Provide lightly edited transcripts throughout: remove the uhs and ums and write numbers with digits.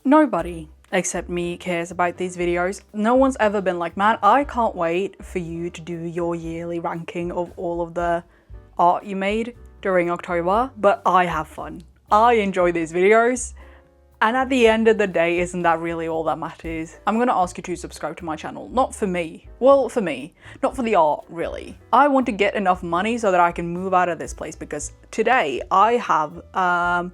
Nobody except me cares about these videos. No one's ever been like, man, I can't wait for you to do your yearly ranking of all of the art you made during October, but I have fun. I enjoy these videos. And at the end of the day, isn't that really all that matters? I'm gonna ask you to subscribe to my channel. Not for me. Well, for me. Not for the art, really. I want to get enough money so that I can move out of this place, because today I have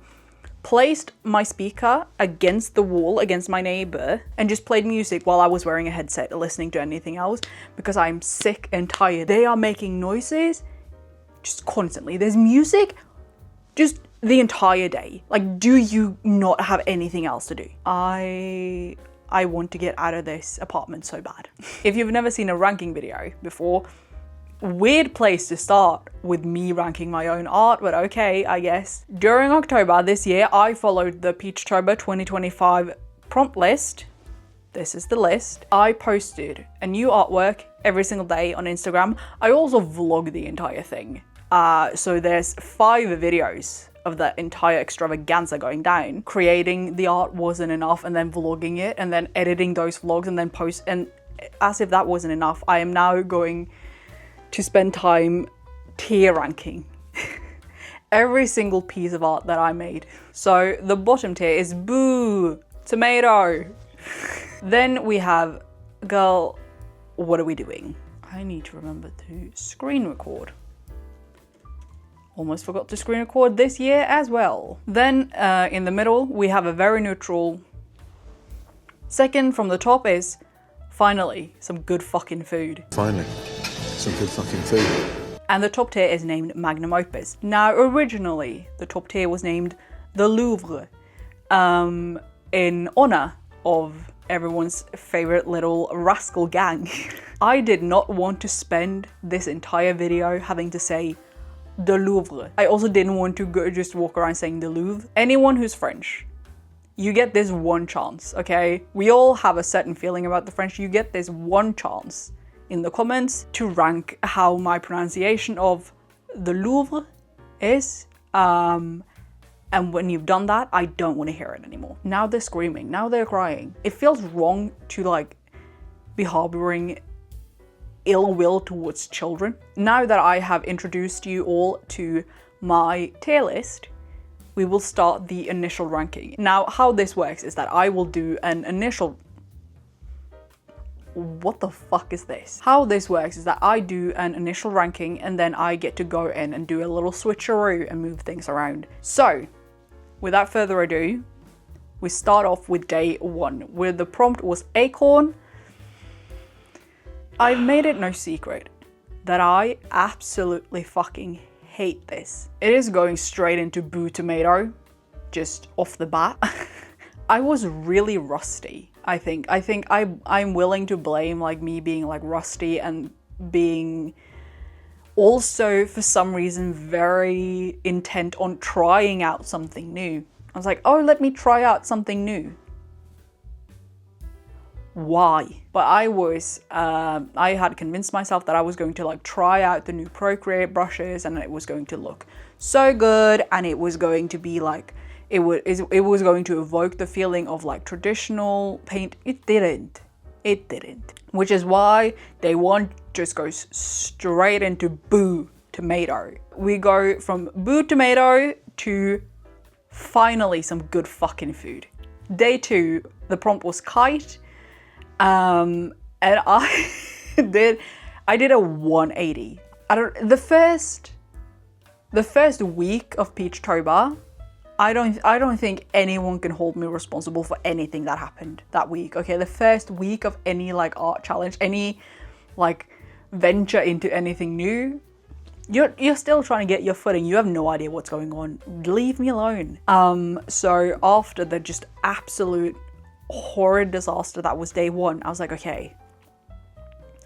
placed my speaker against the wall, against my neighbor, and just played music while I was wearing a headset, listening to anything else, because I'm sick and tired. They are making noises just constantly. There's music just the entire day. Like, do you not have anything else to do? I want to get out of this apartment so bad. If you've never seen a ranking video before, weird place to start with me ranking my own art, but okay, I guess. During October this year, I followed the peachtober 2025 prompt list. This is the list. I posted a new artwork every single day on Instagram. I also vlog the entire thing. So there's 5 videos of the entire extravaganza going down. Creating the art wasn't enough, and then vlogging it, and then editing those vlogs, and then post. And as if that wasn't enough, I am now going to spend time tier ranking every single piece of art that I made. So the bottom tier is boo, tomato. Then we have, girl, what are we doing? I need to remember to screen record. Almost forgot to screen record this year as well. Then in the middle, we have a very neutral. Second from the top is, finally, some good fucking food. Finally, some good fucking food. And the top tier is named Magnum Opus. Now, originally, the top tier was named the Louvre, in honor of everyone's favorite little rascal gang. I did not want to spend this entire video having to say the Louvre. I also didn't want to go just walk around saying the Louvre. Anyone who's French, you get this one chance, okay? We all have a certain feeling about the French. You get this one chance in the comments to rank how my pronunciation of the Louvre is. And when you've done that, I don't want to hear it anymore. Now they're screaming, now they're crying. It feels wrong to like be harboring ill will towards children. Now that I have introduced you all to my tier list, we will start the initial ranking. Now, how this works is that I will do an initial... What the fuck is this? How this works is that I do an initial ranking, and then I get to go in and do a little switcheroo and move things around. So, without further ado, we start off with day 1, where the prompt was acorn. I've made it no secret that I absolutely fucking hate this. It is going straight into boo tomato, just off the bat. I was really rusty, I think. I'm willing to blame like me being like rusty and being also for some reason very intent on trying out something new. I was like, oh, let me try out something new. Why? But I had convinced myself that I was going to like try out the new Procreate brushes, and it was going to look so good, and it was going to be like, it was going to evoke the feeling of like traditional paint. It didn't. Which is why day 1 just goes straight into boo tomato. We go from boo tomato to finally some good fucking food. Day 2, the prompt was kite. And I did a 180. The first week of Peachtober, I don't think anyone can hold me responsible for anything that happened that week. Okay, the first week of any like art challenge, any like venture into anything new, you're still trying to get your footing. You have no idea what's going on. Leave me alone. So after the just absolute horrid disaster that was day 1, I was like, okay,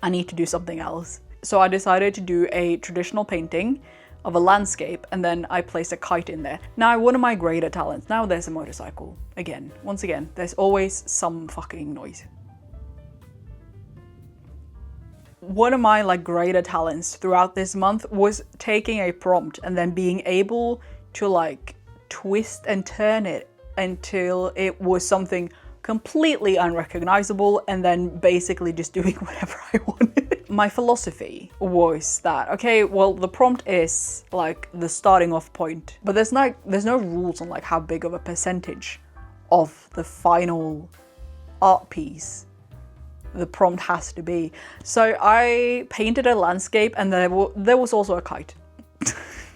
I need to do something else. So I decided to do a traditional painting of a landscape, and then I placed a kite in there. Now, one of my greater talents, now there's a motorcycle. Once again, there's always some fucking noise. One of my like greater talents throughout this month was taking a prompt and then being able to like twist and turn it until it was something completely unrecognizable and then basically just doing whatever I wanted. My philosophy was that, okay, well, the prompt is like the starting off point, but there's no rules on like how big of a percentage of the final art piece the prompt has to be. So I painted a landscape, and there was also a kite.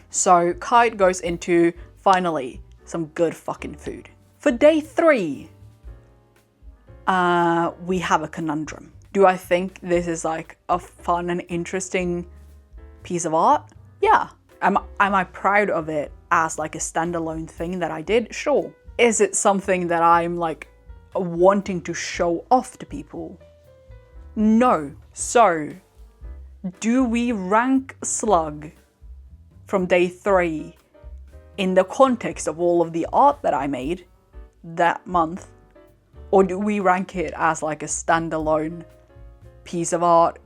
So kite goes into, finally, some good fucking food. For day 3, we have a conundrum. Do I think this is like a fun and interesting piece of art? Yeah. Am I proud of it as like a standalone thing that I did? Sure. Is it something that I'm like wanting to show off to people? No. So, do we rank Slug from day 3 in the context of all of the art that I made that month? Or do we rank it as like a standalone piece of art,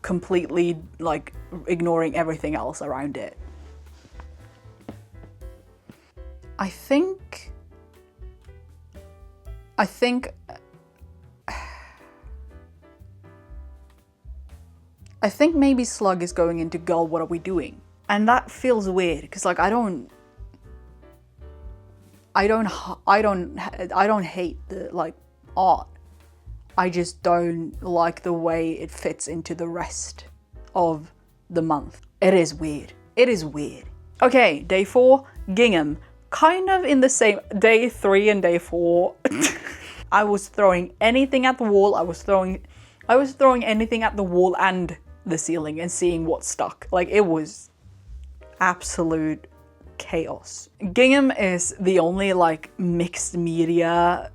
completely like ignoring everything else around it? I think maybe Slug is going into Girl, What Are We Doing? And that feels weird because like I don't hate the like art. I just don't like the way it fits into the rest of the month. It is weird. It is weird. Okay, day 4, gingham. Kind of in the same, day 3 and day 4. I was throwing anything at the wall. I was throwing anything at the wall and the ceiling and seeing what stuck. Like, it was absolute chaos. Gingham is the only like mixed media,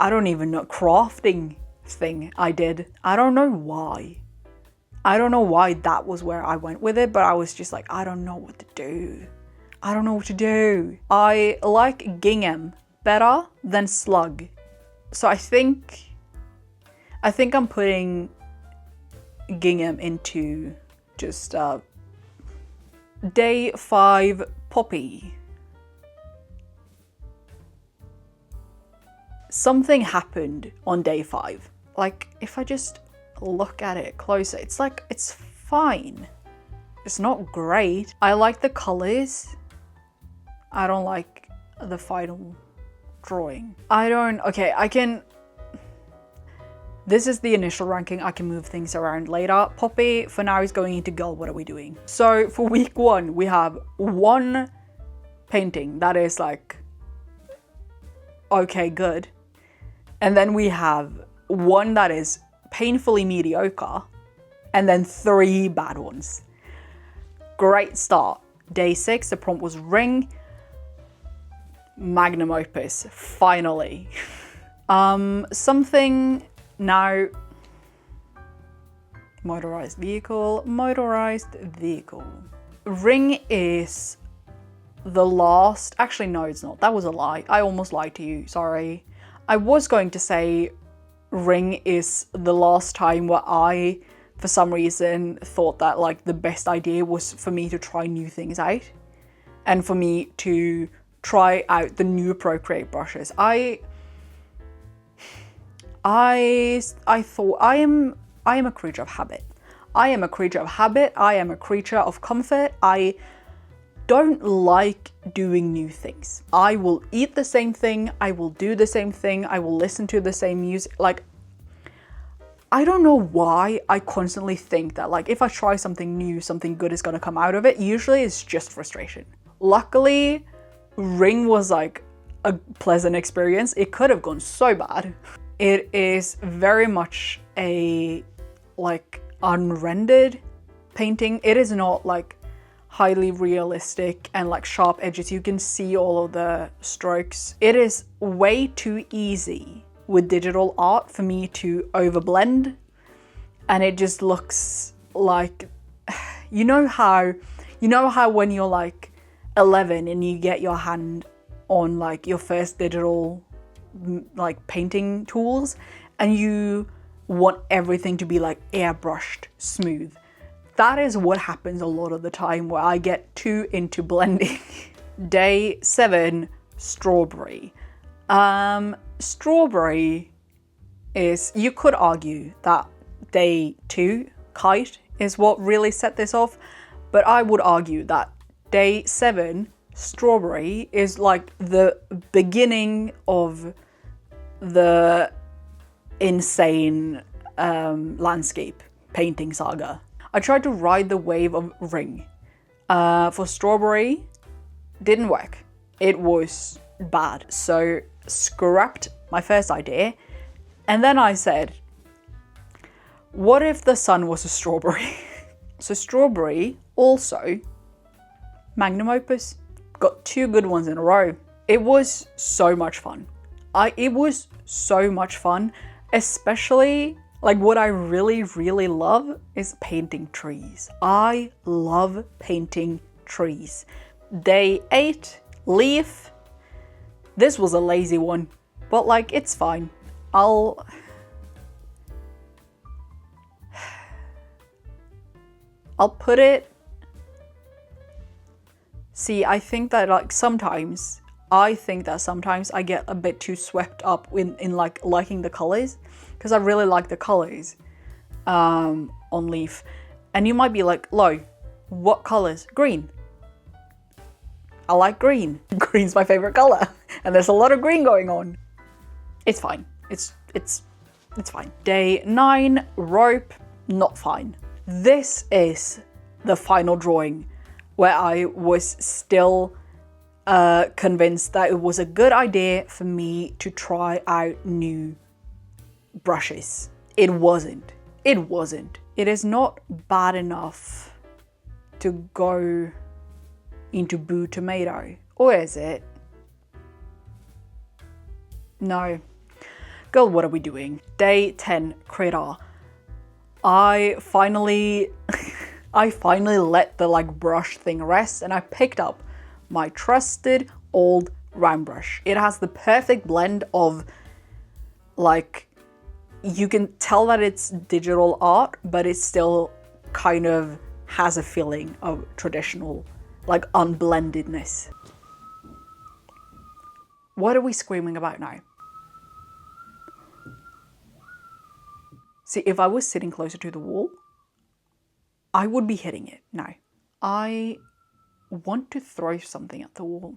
I don't even know, crafting thing I did. I don't know why. I don't know why that was where I went with it, but I was just like, I don't know what to do. I don't know what to do. I like gingham better than Slug. So I think I'm putting gingham into just day 5, poppy. Something happened on day 5. Like, if I just look at it closer, it's like, it's fine. It's not great. I like the colors. I don't like the final drawing. This is the initial ranking. I can move things around later. Poppy, for now, is going into Girl, What Are We Doing? So for week 1, we have 1 painting that is like, okay, good. And then we have 1 that is painfully mediocre, and then 3 bad ones. Great start. Day 6, the prompt was ring. Magnum opus, finally. Something now. Motorized vehicle. Ring is the last, actually no it's not, that was a lie. I almost lied to you, sorry. I was going to say ring is the last time where I, for some reason, thought that like the best idea was for me to try new things out and for me to try out the new Procreate brushes. I thought I am a creature of habit. I am a creature of comfort. I don't like doing new things. I will eat the same thing. I will do the same thing. I will listen to the same music. Like, I don't know why I constantly think that like if I try something new, something good is gonna come out of it. Usually it's just frustration. Luckily, ring was like a pleasant experience. It could have gone so bad. It is very much a like unrendered painting. It is not like highly realistic and like sharp edges. You can see all of the strokes. It is way too easy with digital art for me to overblend, and it just looks like, you know how when you're like 11 and you get your hand on like your first digital like painting tools and you want everything to be like airbrushed smooth. That is what happens a lot of the time where I get too into blending. Day 7, strawberry. Strawberry is, you could argue that day 2 kite is what really set this off, but I would argue that day 7 strawberry is like the beginning of the insane landscape painting saga. I tried to ride the wave of ring. For strawberry, didn't work. It was bad, so scrapped my first idea. And then I said, what if the sun was a strawberry? So strawberry, also magnum opus, got 2 good ones in a row. It was so much fun. It was so much fun, especially like what I really, really love is painting trees. I love painting trees. Day 8, leaf. This was a lazy one, but like, it's fine. I'll put it. See, I think that sometimes I get a bit too swept up in like liking the colors, because I really like the colors on leaf. And you might be like, Lo, what colors? Green. I like green. Green's my favorite color, and there's a lot of green going on. It's fine. It's fine. Day 9, rope, not fine. This is the final drawing where I was still convinced that it was a good idea for me to try out new brushes. It wasn't. It is not bad enough to go into Boo Tomato, or is it? No. Girl, what are we doing? Day 10, critter. I finally let the like brush thing rest, and I picked up my trusted old round brush. It has the perfect blend of like, you can tell that it's digital art, but it still kind of has a feeling of traditional, like unblendedness. What are we screaming about now? See, if I was sitting closer to the wall, I would be hitting it now. I want to throw something at the wall.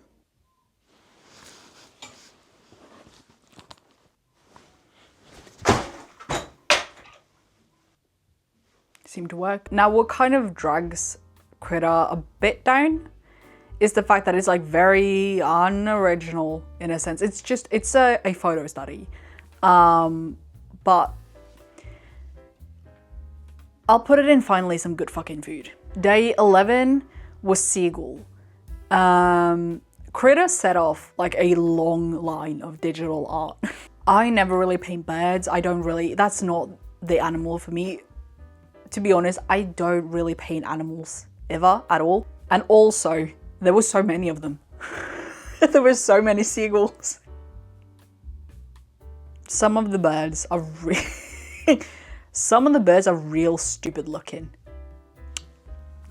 Seemed to work. Now, what kind of drags critter a bit down is the fact that it's like very unoriginal in a sense. It's a photo study. But I'll put it in finally some good fucking food. Day 11 was seagull. Critter set off like a long line of digital art. I never really paint birds. That's not the animal for me. To be honest, I don't really paint animals ever at all. And also, there were so many of them. There were so many seagulls. Some of the birds are real stupid looking.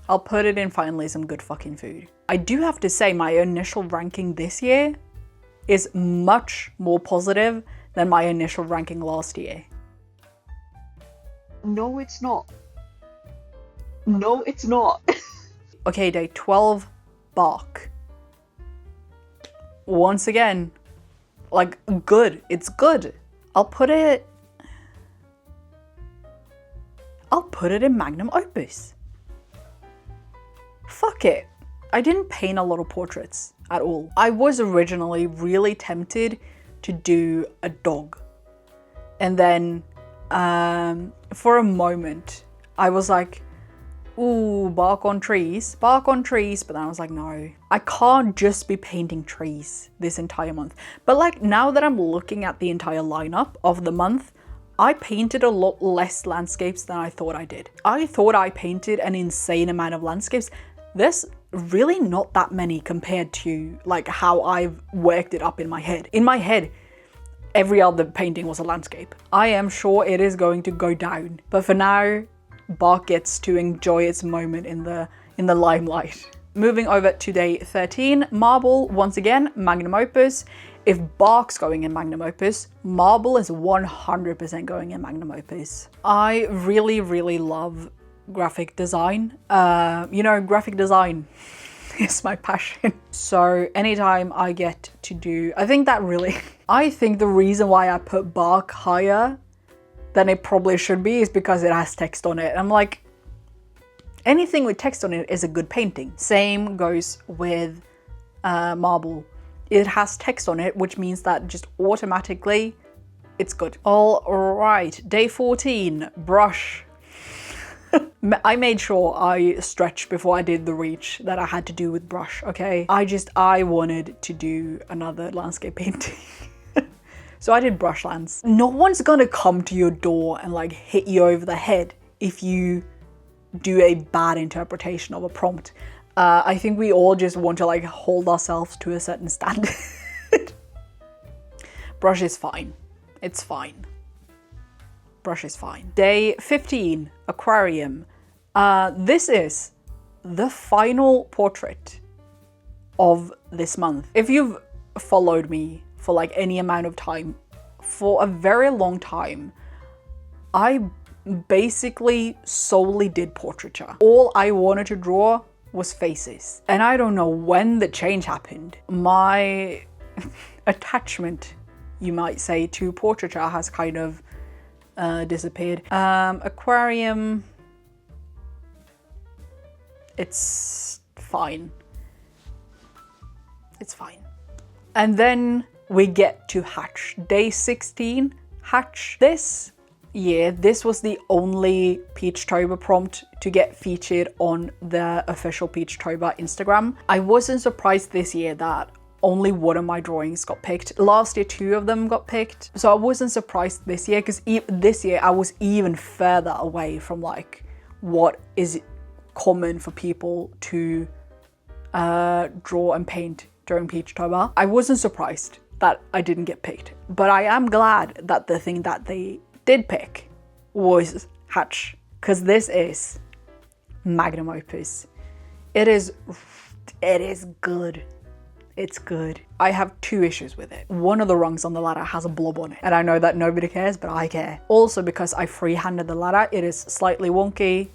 I'll put it in finally some good fucking food. I do have to say my initial ranking this year is much more positive than my initial ranking last year. No, it's not. No, it's not. Okay, day 12, bark. Once again, like, good. It's good. I'll put it in magnum opus. Fuck it. I didn't paint a lot of portraits at all. I was originally really tempted to do a dog. And then for a moment, I was like, ooh, bark on trees. But then I was like, no, I can't just be painting trees this entire month. But like, now that I'm looking at the entire lineup of the month, I painted a lot less landscapes than I thought I did. I thought I painted an insane amount of landscapes. There's really not that many compared to like how I've worked it up in my head. In my head, every other painting was a landscape. I am sure it is going to go down, but for now, bark gets to enjoy its moment in the limelight. Moving over to day 13, marble, once again, magnum opus. If bark's going in magnum opus, marble is 100% going in magnum opus. I really, really love graphic design. You know, graphic design is my passion. So anytime I get to do, I think the reason why I put bark higher than it probably should be is because it has text on it. I'm like, anything with text on it is a good painting. Same goes with marble. It has text on it, which means that just automatically it's good. All right, day 14, brush. I made sure I stretched before I did the reach that I had to do with brush, okay? I wanted to do another landscape painting. So I did brush lands. No one's gonna come to your door and like hit you over the head if you do a bad interpretation of a prompt. I think we all just want to like hold ourselves to a certain standard. Brush is fine. It's fine. Brush is fine. Day 15, aquarium. This is the final portrait of this month. If you've followed me for like any amount of time, for a very long time, I basically solely did portraiture. All I wanted to draw was faces. And I don't know when the change happened. My attachment, you might say, to portraiture has kind of disappeared. Aquarium, it's fine. It's fine. And then we get to hatch. Day 16, hatch. This year, this was the only peachtober prompt to get featured on the official peachtober Instagram. I wasn't surprised this year that only one of my drawings got picked. Last year, 2 of them got picked. So I wasn't surprised this year, because this year I was even further away from like what is common for people to draw and paint during peachtober. I wasn't surprised that I didn't get picked, but I am glad that the thing that they did pick was hatch, because this is magnum opus. It is good. It's good. I have 2 issues with it. One of the rungs on the ladder has a blob on it, and I know that nobody cares, but I care. Also, because I freehanded the ladder, it is slightly wonky.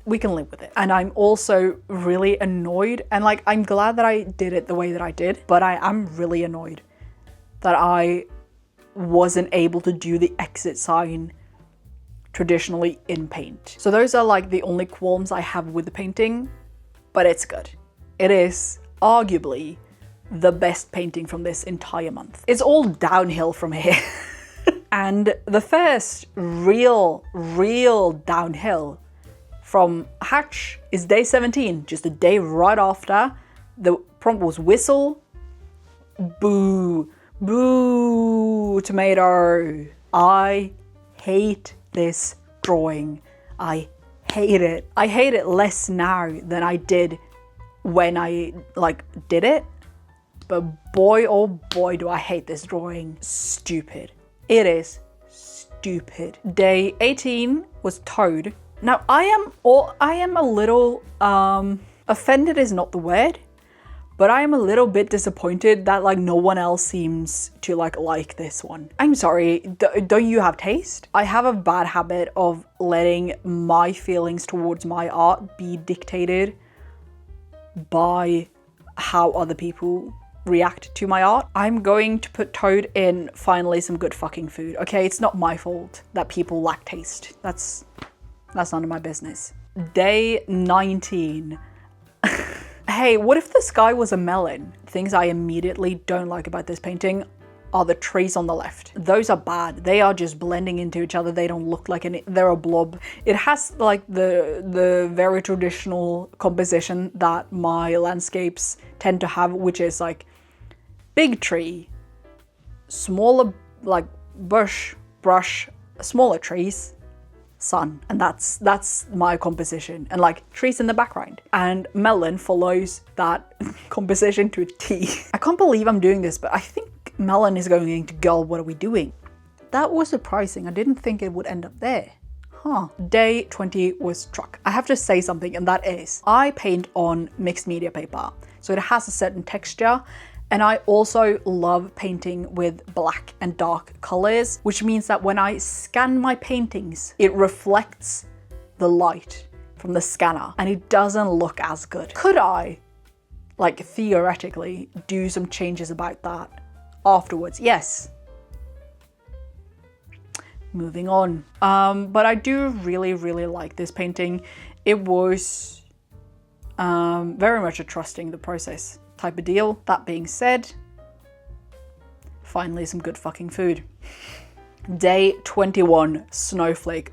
We can live with it. And I'm also really annoyed, and like, I'm glad that I did it the way that I did, but I am really annoyed that I wasn't able to do the exit sign traditionally in paint. So those are like the only qualms I have with the painting, but it's good. It is arguably the best painting from this entire month. It's all downhill from here. And the first real downhill from hatch is day 17, just a day right after. The prompt was whistle. Boo, boo, tomato. I hate this drawing. I hate it. I hate it less now than I did when I like did it, but boy oh boy do I hate this drawing. Stupid. It is stupid. Day 18 was toad. Now I am a little offended is not the word, but I am a little bit disappointed that like no one else seems to like this one. I'm sorry, don't you have taste? I have a bad habit of letting my feelings towards my art be dictated by how other people react to my art. I'm going to put toad in finally some good fucking food. Okay, it's not my fault that people lack taste. That's none of my business. Day 19. Hey, what if the sky was a melon? Things I immediately don't like about this painting are the trees on the left. Those are bad. They are just blending into each other. They don't look like any, they're a blob. It has like the very traditional composition that my landscapes tend to have, which is like big tree, smaller like bush, brush, smaller trees, sun. And that's my composition, and like trees in the background. And melon follows that composition to a T. I can't believe I'm doing this, but I think melon is going to go. What are we doing? That was surprising. I didn't think it would end up there. Day 20 was truck. I have to say something, and that is, I paint on mixed media paper, so it has a certain texture, and I also love painting with black and dark colors, which means that when I scan my paintings, it reflects the light from the scanner, and it doesn't look as good. Could I, like theoretically, do some changes about that afterwards? Yes. Moving on. But I do really like this painting. It was very much a trusting the process type of deal. That being said, finally some good fucking food. Day 21, snowflake.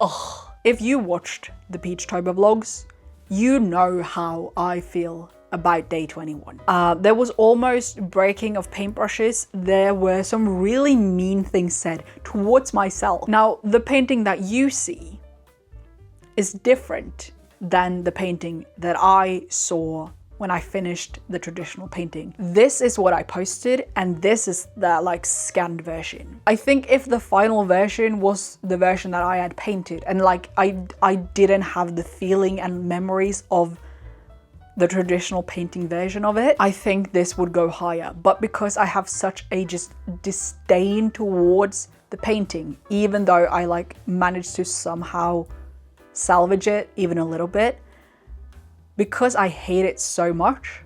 Ugh. If you watched the peachtober vlogs, you know how I feel about day 21. There was almost breaking of paintbrushes. There were some really mean things said towards myself. Now, the painting that you see is different than the painting that I saw when I finished the traditional painting. This is what I posted, and this is the like scanned version. I think if the final version was the version that I had painted, and like I didn't have the feeling and memories of the traditional painting version of it, I think this would go higher. But because I have such a just disdain towards the painting, even though I like managed to somehow salvage it even a little bit, because I hate it so much,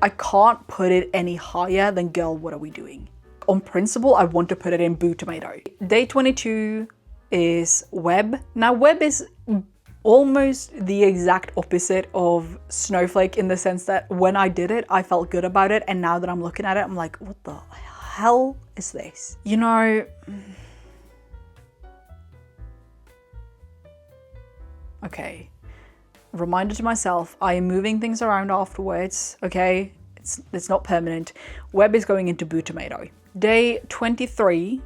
I can't put it any higher than Girl, What Are We Doing? On principle, I want to put it in Boo Tomato. Day 22 is Web. Now, Web is almost the exact opposite of Snowflake in the sense that when I did it, I felt good about it. And now that I'm looking at it, I'm like, what the hell is this? You know, okay. Reminder to myself, I am moving things around afterwards, okay? It's not permanent. Web is going into Boo Tomato. Day 23.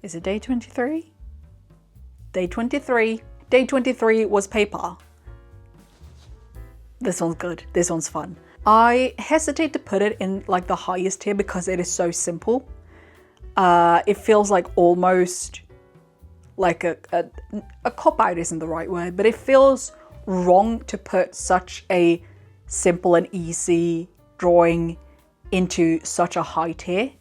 Is it day 23? Day 23. Day 23 was paper. This one's good. This one's fun. I hesitate to put it in like the highest tier because it is so simple. It feels like almost like a cop-out isn't the right word, but it feels wrong to put such a simple and easy drawing into such a high tier.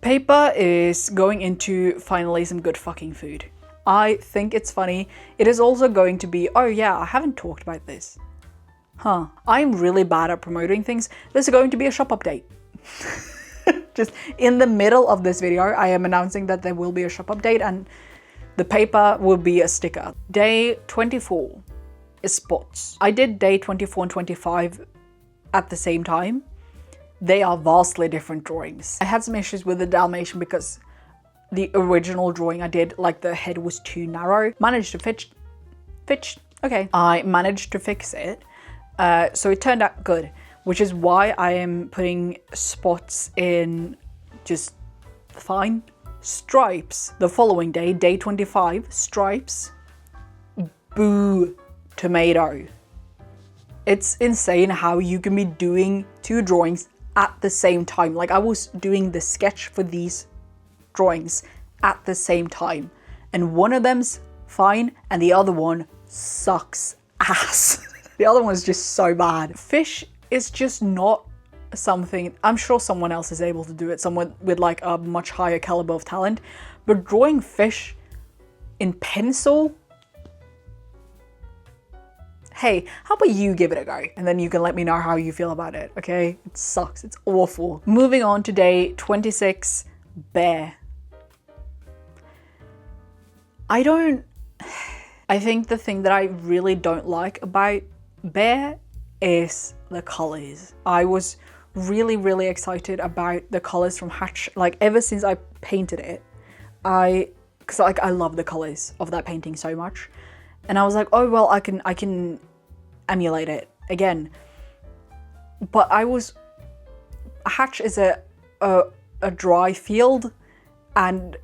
Paper is going into finally some good fucking food. I think it's funny. It is also going to be, oh yeah, I haven't talked about this. I'm really bad at promoting things. There's going to be a shop update. Just in the middle of this video, I am announcing that there will be a shop update and the paper will be a sticker. Day 24 is spots. I did day 24 and 25 at the same time. They are vastly different drawings. I had some issues with the Dalmatian because the original drawing I did, like the head was too narrow. Managed to I managed to fix it. So it turned out good, which is why I am putting spots in just fine. Stripes, the following day, day 25, stripes, Boo Tomato. It's insane how you can be doing two drawings at the same time. Like I was doing the sketch for these drawings at the same time, and one of them's fine and the other one sucks ass. The other one's just so bad. Fish is just not something, I'm sure someone else is able to do it, someone with like a much higher caliber of talent, but drawing fish in pencil, hey, how about you give it a go? And then you can let me know how you feel about it, okay? It sucks, it's awful. Moving on to day 26, bear. I think the thing that I really don't like about bear is the colors. I was really excited about the colors from Hatch, like ever since I painted it. Because like I love the colors of that painting so much. And I was like, oh well, I can emulate it again. But Hatch is a dry field, and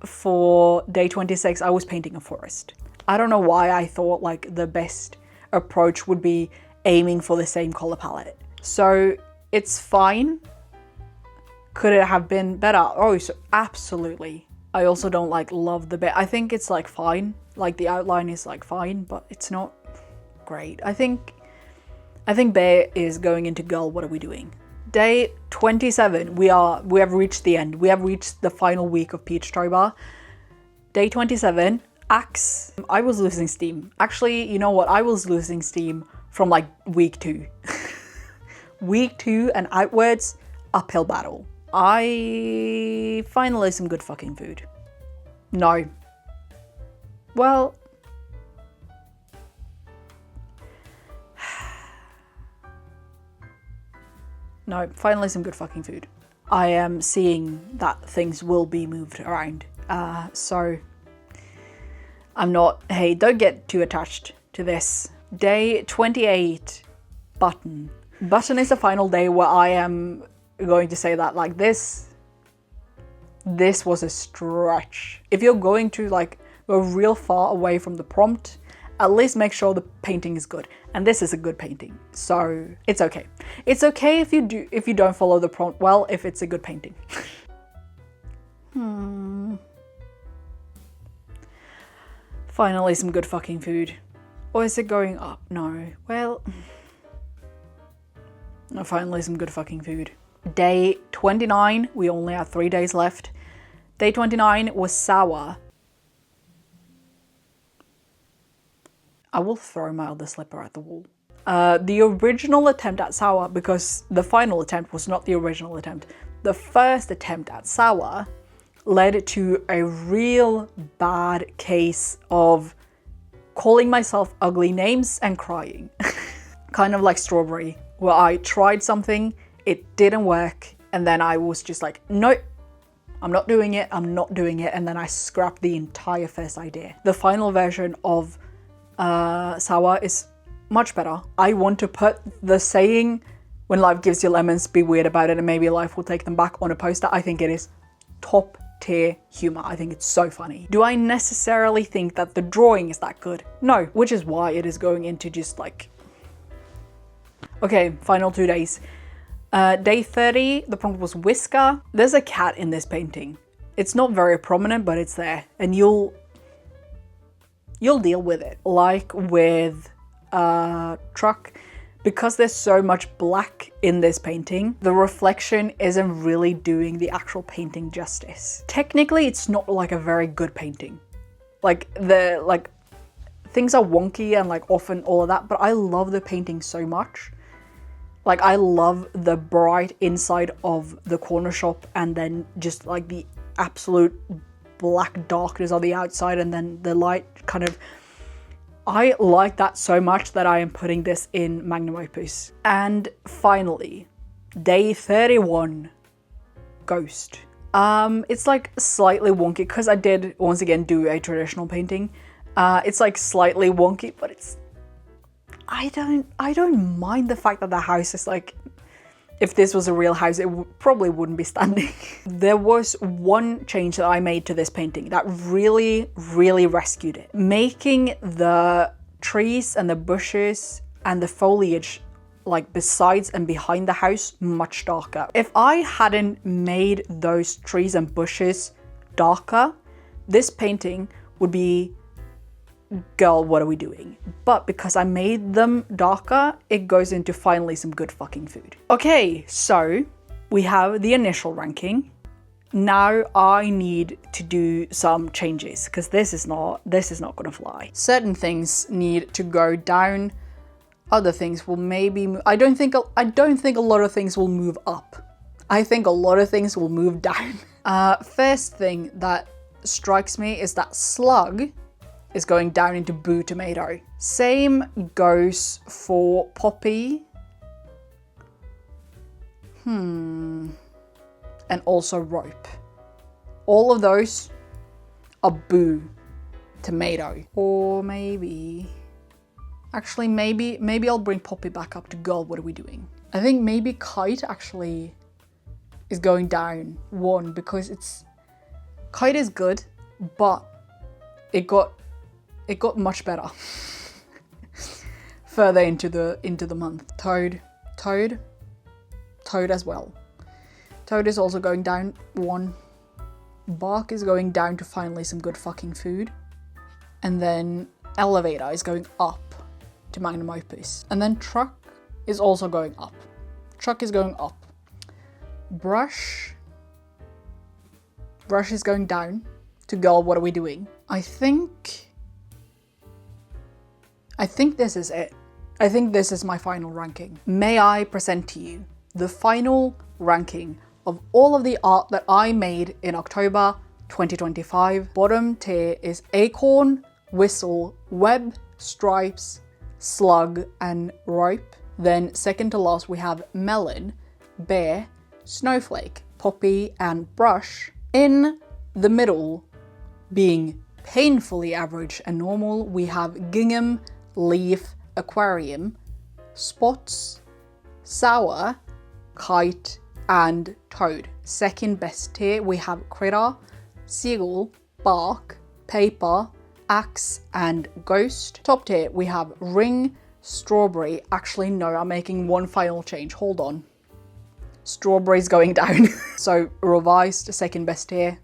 for day 26 I was painting a forest. I don't know why I thought like the best approach would be aiming for the same color palette. So it's fine Could it have been better? Oh, so absolutely. I also don't like love the bit. I think it's like fine. Like the outline is like fine, but it's not great. I think Bear is going into girl, what are we doing? Day 27, we have reached the end. We have reached the final week of peachtober. Day 27, Axe. I was losing steam. Actually, you know what? I was losing steam from like week 2. Week 2 and outwards, uphill battle. Finally some good fucking food. No. Well, no, finally some good fucking food. I am seeing that things will be moved around. So I'm not, hey, don't get too attached to this. Day 28, Button. Button is the final day where I am going to say that like this was a stretch. If you're going to like go real far away from the prompt, at least make sure the painting is good. And this is a good painting, so it's okay. It's okay if you don't follow the prompt well, if it's a good painting. Finally some good fucking food. Or is it going up? No. Well, no, finally some good fucking food. Day 29, we only have 3 days left. Day 29 was sour. I will throw my other slipper at the wall. The original attempt at sour, because the final attempt was not the original attempt. The first attempt at sour led to a real bad case of calling myself ugly names and crying. Kind of like strawberry, where I tried something, it didn't work, and then I was just like, nope, I'm not doing it, and then I scrapped the entire first idea. The final version of sour is much better. I want to put the saying, when life gives you lemons, be weird about it and maybe life will take them back, on a poster. I think it is top tier humor. I think it's so funny. Do I necessarily think that the drawing is that good? No, which is why it is going into just like... Okay, final 2 days. Day 30, the prompt was whisker. There's a cat in this painting. It's not very prominent, but it's there, and you'll deal with it. Like with truck, because there's so much black in this painting, the reflection isn't really doing the actual painting justice. Technically, it's not like a very good painting. Like things are wonky and like often all of that, but I love the painting so much. Like I love the bright inside of the corner shop, and then just like the absolute black darkness on the outside, and then the light kind of... I like that so much that I am putting this in magnum opus. And finally, day 31, Ghost. It's like slightly wonky because I did once again do a traditional painting. It's like slightly wonky, but it's... I don't mind the fact that the house is like... If this was a real house, it probably wouldn't be standing. There was one change that I made to this painting that really, really rescued it. Making the trees and the bushes and the foliage like besides and behind the house much darker. If I hadn't made those trees and bushes darker, this painting would be, girl, what are we doing? But because I made them darker, it goes into finally some good fucking food. Okay, so we have the initial ranking. Now I need to do some changes because this is not gonna fly. Certain things need to go down. Other things will maybe move. I don't think a lot of things will move up. I think a lot of things will move down. First thing that strikes me is that slug is going down into boo tomato. Same goes for poppy. And also rope. All of those are boo tomato. Or maybe... Actually, maybe I'll bring poppy back up to girl, what are we doing? I think maybe kite actually is going down one because it's... Kite is good, but it got much better further into the month. Toad as well. Toad is also going down 1. Bark is going down to finally some good fucking food. And then Elevator is going up to magnum opus. And then Truck is also going up. Truck is going up. Brush is going down to Girl, What Are We Doing? I think this is it. I think this is my final ranking. May I present to you the final ranking of all of the art that I made in October 2025. Bottom tier is acorn, whistle, web, stripes, slug, and rope. Then second to last we have melon, bear, snowflake, poppy, and brush. In the middle, being painfully average and normal, we have gingham, leaf, aquarium, spots, sour, kite, and toad. Second best tier, we have critter, seagull, bark, paper, axe, and ghost. Top tier, we have ring, strawberry. Actually, no, I'm making one final change. Hold on. Strawberry's going down. So revised second best tier,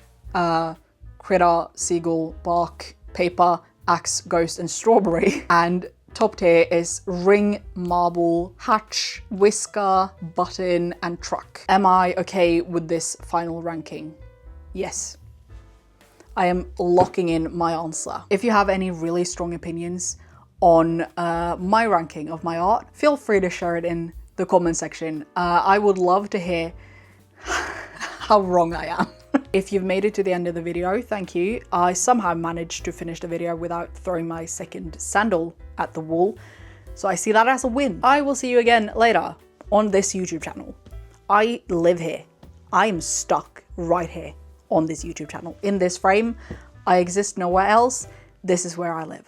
critter, seagull, bark, paper, axe, ghost, and strawberry. And top tier is ring, marble, hatch, whisker, button, and truck. Am I okay with this final ranking? Yes. I am locking in my answer. If you have any really strong opinions on my ranking of my art, feel free to share it in the comment section. I would love to hear how wrong I am. If you've made it to the end of the video, thank you. I somehow managed to finish the video without throwing my second sandal at the wall, so I see that as a win. I will see you again later on this YouTube channel. I live here. I am stuck right here on this YouTube channel. In this frame, I exist nowhere else. This is where I live.